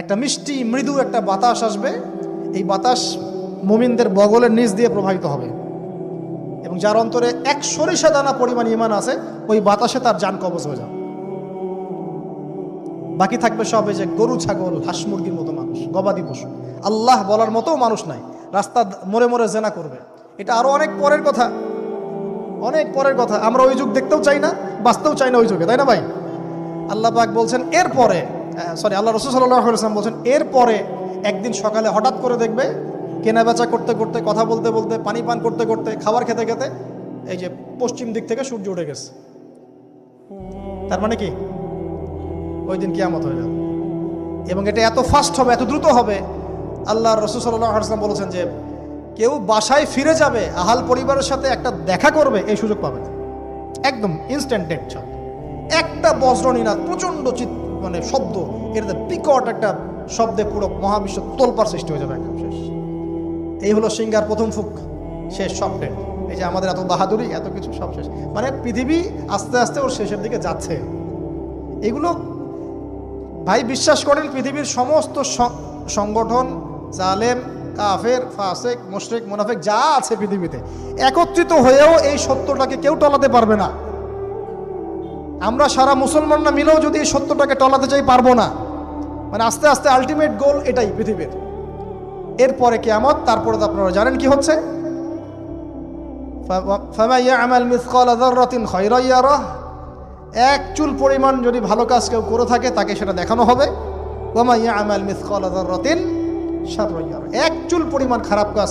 একটা মিষ্টি মৃদু একটা বাতাস আসবে, এই বাতাস মুমিনদের বগলের নিচ দিয়ে প্রবাহিত হবে এবং যার অন্তরে এক সরিষা দানা পরিমাণ ঈমান আছে ওই বাতাসে তার জান কবজ হয়ে যাবে। বাকি থাকবে সব এই যে গরু ছাগল হাঁস মুরগির মতো মানুষ, গবাদি পশু, আল্লাহ বলার মতো মানুষ নাই, রাস্তা মোড়ে মোড়ে জেনা করবে। এটা আরো অনেক পরের কথা, অনেক পরের কথা। আমরা ওই যুগ দেখতেও চাই না, বাঁচতেও চাই না ওই যুগে, তাই না ভাই? আল্লাহ পাক বলছেন এরপরে, আল্লাহ রাসূল সাল্লাল্লাহু আলাইহি ওয়াসাল্লাম বলছেন এরপরে একদিন সকালে হঠাৎ করে দেখবে কেনা বেচা করতে করতে, কথা বলতে বলতে, পানি পান করতে করতে, খাবার খেতে খেতে এই যে পশ্চিম দিক থেকে সূর্য উঠে গেছে। তার মানে কি ওই দিন কিয়ামত হয়ে যাবে এবং এটা এত ফাস্ট হবে, এত দ্রুত হবে। আল্লাহ রাসূল সাল্লাল্লাহু আলাইহি ওয়াসাল্লাম বলেছেন যে কেউ বাসায় ফিরে যাবে, আহাল পরিবারের সাথে একটা দেখা করবে, এই সুযোগ পাবে না। একদম ইনস্ট্যান্ট ডেট ছাড়। একটা বজ্রনীনাদ, প্রচণ্ড মানে শব্দ, এটাতে বিকট একটা শব্দে পুরো মহাবিশ্ব তোলপাড় সৃষ্টি হয়ে যাবে, একদম শেষ। এই হলো সিঙ্গার প্রথম ফুক, শেষ, সব ডেট। এই যে আমাদের এত বাহাদুরি, এত কিছু সব শেষ, মানে পৃথিবী আস্তে আস্তে ওর শেষের দিকে যাচ্ছে। এগুলো ভাই বিশ্বাস করেন, পৃথিবীর সমস্ত সংগঠন, জালেম, কাফের, ফাসেক, মুশরিক, মুনাফিক যা আছে পৃথিবীতে একত্রিত হয়েও এই সত্যটাকে কেউ টলাতে পারবে না। আমরা সারা মুসলমানরা মিলেও যদি এই সত্যটাকে টলাতে চাই, পারবো না। মানে আস্তে আস্তে আলটিমেট গোল এটাই পৃথিবীর। এরপরে কিয়ামত, তারপরে তো আপনারা জানেন কি হচ্ছে। ফামান ইয়া'মাল মিসকালা যাররাতিন খায়রান ইয়ারাহ, এক চুল পরিমাণ যদি ভালো কাজ কেউ করে থাকে তাকে সেটা দেখানো হবে। ওয়া মান ইয়া'মাল মিসকালা যাররাতিন শাররান ইয়ারাহ, এক চুল পরিমাণ খারাপ কাজ